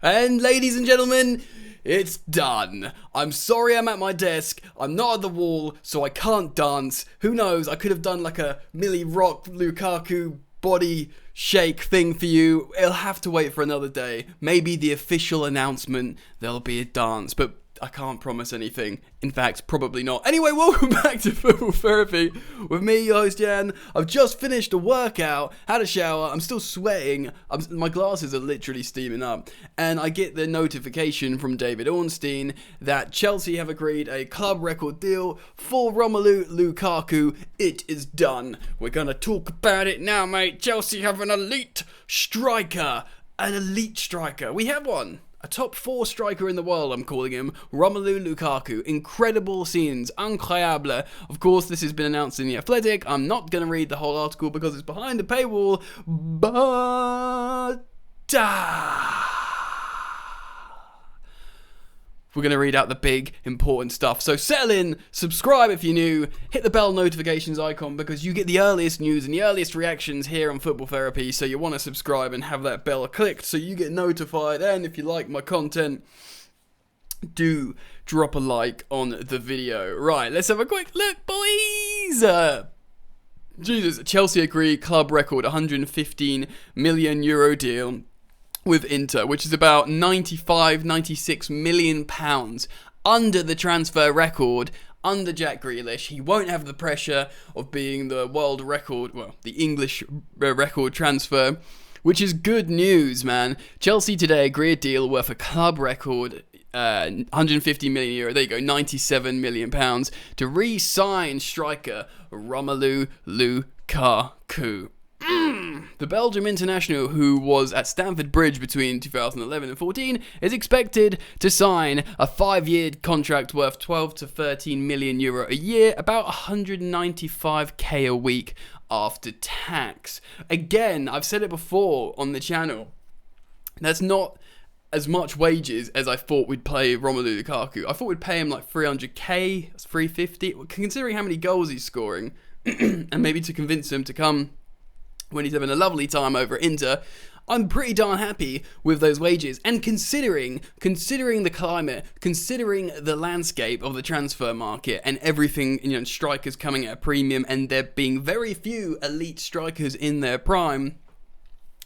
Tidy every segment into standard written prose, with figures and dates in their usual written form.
And ladies and gentlemen, it's done. I'm sorry I'm at my desk. I'm not at the wall, so I can't dance. Who knows? I could have done like a Millie Rock Lukaku body shake thing for you. It'll have to wait for another day. Maybe the official announcement, there'll be a dance, but I can't promise anything. In fact, probably not. Anyway, welcome back to Football Therapy with me, your host Jan. I've just finished a workout, had a shower, I'm still sweating, my glasses are literally steaming up, and I get the notification from David Ornstein that Chelsea have agreed a club record deal for Romelu Lukaku. It is done. We're gonna talk about it now, mate. Chelsea have an elite striker. An elite striker. We have one. A top 4 striker in the world, I'm calling him, Romelu Lukaku. Incredible scenes, incroyable. Of course, this has been announced in The Athletic. I'm not going to read the whole article because it's behind a paywall, but we're going to read out the big, important stuff. So settle in, subscribe if you're new, hit the bell notifications icon because you get the earliest news and the earliest reactions here on Football Therapy. So you want to subscribe and have that bell clicked so you get notified. And if you like my content, do drop a like on the video. Right, let's have a quick look, boys. Jesus, Chelsea agree club record 115 million euro deal with Inter, which is about 96 million pounds under the transfer record under Jack Grealish. He won't have the pressure of being the world record, well, the English record transfer, which is good news, man. Chelsea today agree a deal worth a club record 150 million euro, there you go, 97 million pounds to re-sign striker Romelu Lukaku. The Belgium international, who was at Stamford Bridge between 2011 and 14, is expected to sign a 5-year contract worth 12 to 13 million euro a year, about 195k a week after tax. Again, I've said it before on the channel, that's not as much wages as I thought we'd pay Romelu Lukaku. I thought we'd pay him like 300k, 350, considering how many goals he's scoring, and maybe to convince him to come when he's having a lovely time over at Inter. I'm pretty darn happy with those wages. And considering the climate, considering the landscape of the transfer market and everything, strikers coming at a premium and there being very few elite strikers in their prime,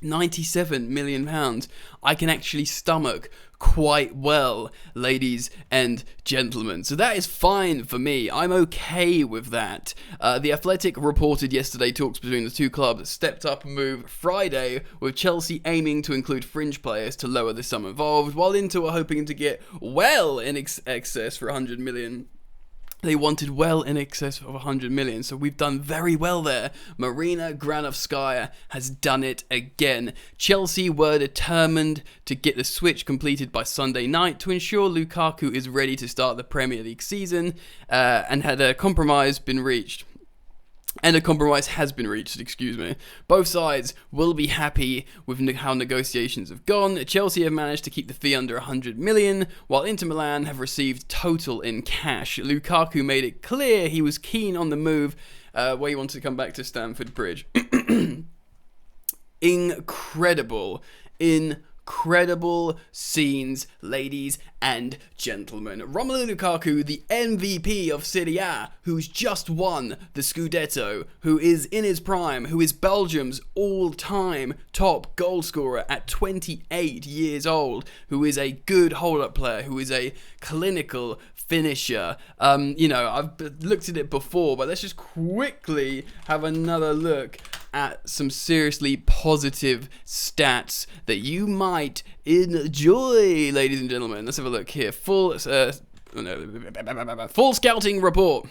97 million pounds, I can actually stomach quite well, ladies and gentlemen. So that is fine for me. I'm okay with that. The Athletic reported yesterday talks between the two clubs stepped up a move Friday, with Chelsea aiming to include fringe players to lower the sum involved, while Inter were hoping to get well in excess for 100 million. They wanted well in excess of 100 million, so we've done very well there. Marina Granovskaya has done it again. Chelsea were determined to get the switch completed by Sunday night to ensure Lukaku is ready to start the Premier League season, and had a compromise been reached. And a compromise has been reached, Both sides will be happy with how negotiations have gone. Chelsea have managed to keep the fee under 100 million, while Inter Milan have received total in cash. Lukaku made it clear he was keen on the move, where he wanted to come back to Stamford Bridge. Incredible scenes, ladies and gentlemen. Romelu Lukaku, the MVP of Serie A, who's just won the Scudetto, who is in his prime, who is Belgium's all-time top goal scorer at 28 years old, who is a good hold-up player, who is a clinical finisher. I've looked at it before, but let's just quickly have another look at some seriously positive stats that you might enjoy, ladies and gentlemen. Let's have a look here. Full scouting report.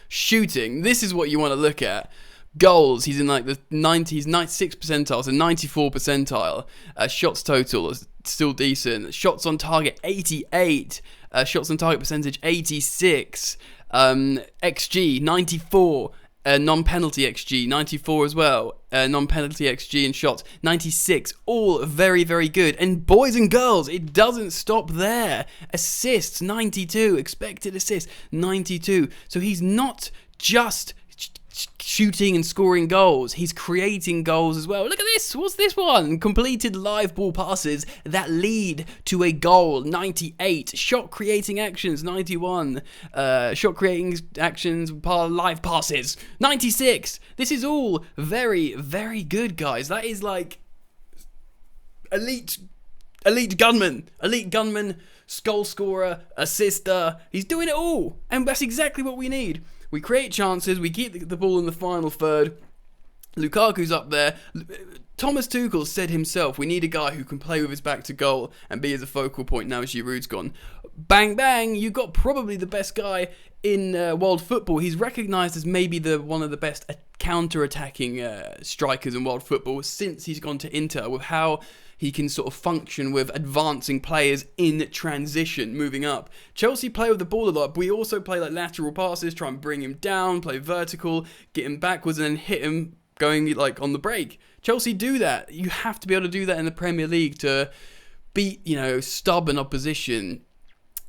Shooting. This is what you want to look at. Goals, he's in like the 90s, 96 percentile, so 94 percentile. Shots total is still decent. Shots on target, 88. Shots on target percentage, 86. XG, 94. Non-penalty XG, 94 as well. Non-penalty XG and shots, 96. All very, very good. And boys and girls, it doesn't stop there. Assists, 92. Expected assists, 92. So he's not just shooting and scoring goals. He's creating goals as well. Look at this. What's this one? Completed live ball passes that lead to a goal. 98. Shot creating actions. 91. Shot creating actions. Live passes. 96. This is all very, very good, guys. That is like elite gunman. Elite gunman, goal scorer, assister. He's doing it all. And that's exactly what we need. We create chances, we keep the ball in the final third. Lukaku's up there. Thomas Tuchel said himself, we need a guy who can play with his back to goal and be as a focal point now as Giroud's gone. Bang, bang, you got probably the best guy in world football. He's recognised as maybe one of the best counter-attacking strikers in world football since he's gone to Inter, with how he can sort of function with advancing players in transition, moving up. Chelsea play with the ball a lot, but we also play like lateral passes, try and bring him down, play vertical, get him backwards and then hit him going like on the break. Chelsea do that. You have to be able to do that in the Premier League to beat, stubborn opposition,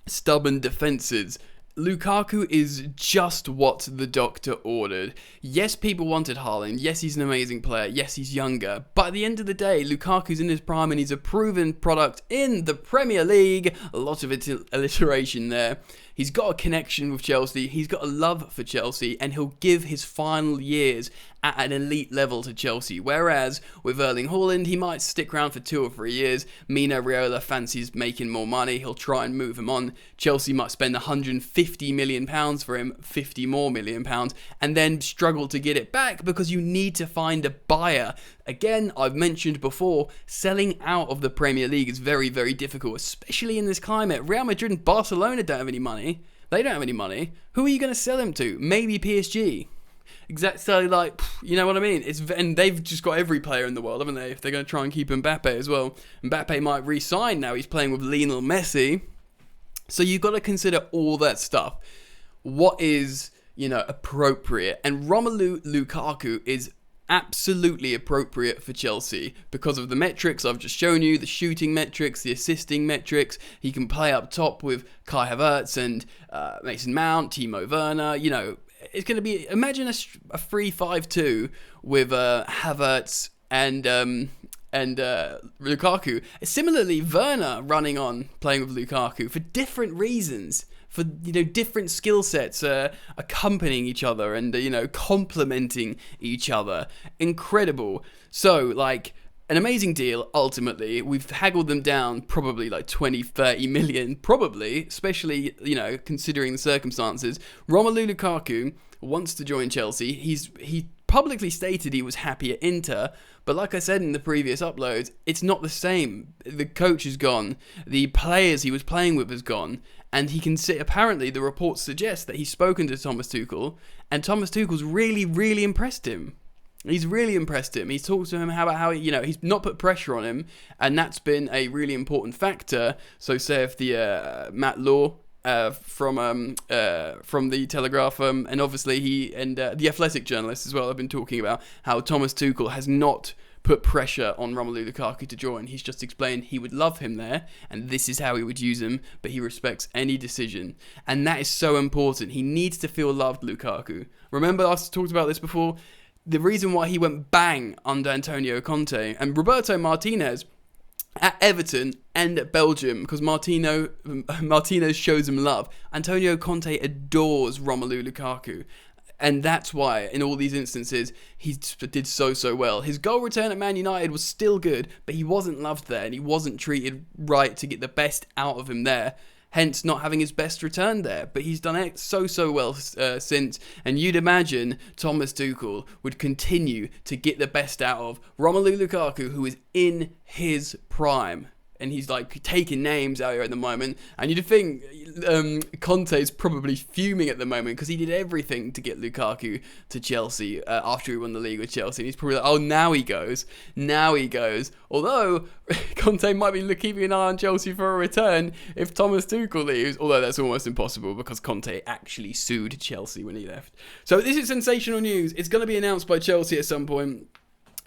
stubborn defences. Lukaku is just what the doctor ordered. Yes, people wanted Haaland. Yes, he's an amazing player. Yes, he's younger. But at the end of the day, Lukaku's in his prime and he's a proven product in the Premier League. A lot of alliteration there. He's got a connection with Chelsea. He's got a love for Chelsea and he'll give his final years at an elite level to Chelsea. Whereas with Erling Haaland, he might stick around for 2 or 3 years. Mino Raiola fancies making more money. He'll try and move him on. Chelsea might spend £150 million for him, £50 million more, and then struggle to get it back because you need to find a buyer. Again, I've mentioned before, selling out of the Premier League is very, very difficult, especially in this climate. Real Madrid and Barcelona don't have any money. They don't have any money. Who are you going to sell him to? Maybe PSG. Exactly, like, you know what I mean? And they've just got every player in the world, haven't they? If they're going to try and keep Mbappe as well. Mbappe might re-sign now. He's playing with Lionel Messi. So you've got to consider all that stuff. What is, appropriate? And Romelu Lukaku is absolutely appropriate for Chelsea because of the metrics I've just shown you, the shooting metrics, the assisting metrics. He can play up top with Kai Havertz and Mason Mount, Timo Werner. It's going to be, imagine a 3-5-2 with Havertz and Lukaku. Similarly, Werner running on, playing with Lukaku for different reasons, for different skill sets accompanying each other and complementing each other. Incredible. So an amazing deal. Ultimately, we've haggled them down probably like 20-30 million, probably, especially considering the circumstances. Romelu Lukaku wants to join Chelsea. He publicly stated he was happy at Inter, but like I said in the previous uploads, it's not the same. The coach is gone, the players he was playing with is gone, and he can sit. Apparently, the reports suggest that he's spoken to Thomas Tuchel, and Thomas Tuchel's really, really impressed him. He's really impressed him. He's talked to him about how he's not put pressure on him, and that's been a really important factor. So, say if the Matt Law from the Telegraph, and obviously he and the Athletic journalists as well have been talking about how Thomas Tuchel has not put pressure on Romelu Lukaku to join. He's just explained he would love him there, and this is how he would use him, but he respects any decision. And that is so important. He needs to feel loved, Lukaku. Remember, I talked about this before. The reason why he went bang under Antonio Conte and Roberto Martinez at Everton and at Belgium, because Martinez shows him love. Antonio Conte adores Romelu Lukaku. And that's why, in all these instances, he did so well. His goal return at Man United was still good, but he wasn't loved there, and he wasn't treated right to get the best out of him there. Hence, not having his best return there. But he's done it so well since. And you'd imagine Thomas Tuchel would continue to get the best out of Romelu Lukaku, who is in his prime. And he's taking names out here at the moment. And you'd think Conte's probably fuming at the moment because he did everything to get Lukaku to Chelsea after he won the league with Chelsea. And he's probably like, oh, now he goes. Although Conte might be keeping an eye on Chelsea for a return if Thomas Tuchel leaves. Although that's almost impossible because Conte actually sued Chelsea when he left. So this is sensational news. It's going to be announced by Chelsea at some point.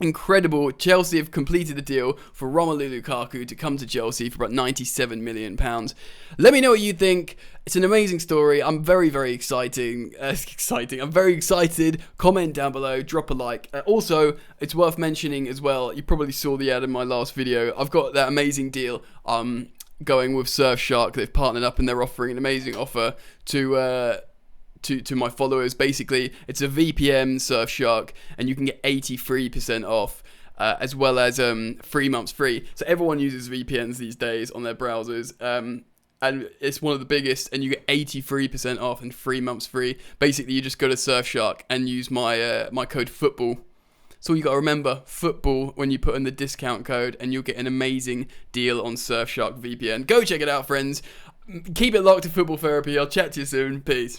incredible. Chelsea have completed the deal for Romelu Lukaku to come to Chelsea for about £97 million. Let me know what you think. It's an amazing story. I'm very, very exciting. I'm very excited. Comment down below. Drop a like. Also, it's worth mentioning as well, you probably saw the ad in my last video. I've got that amazing deal going with Surfshark. They've partnered up and they're offering an amazing offer to my followers. Basically, it's a VPN Surfshark, and you can get 83% off, as well as 3 months free. So everyone uses VPNs these days on their browsers, and it's one of the biggest, and you get 83% off and 3 months free. Basically, you just go to Surfshark and use my code FOOTBALL. So you got to remember, football, when you put in the discount code, and you'll get an amazing deal on Surfshark VPN. Go check it out, friends. Keep it locked to Football Therapy. I'll chat to you soon. Peace.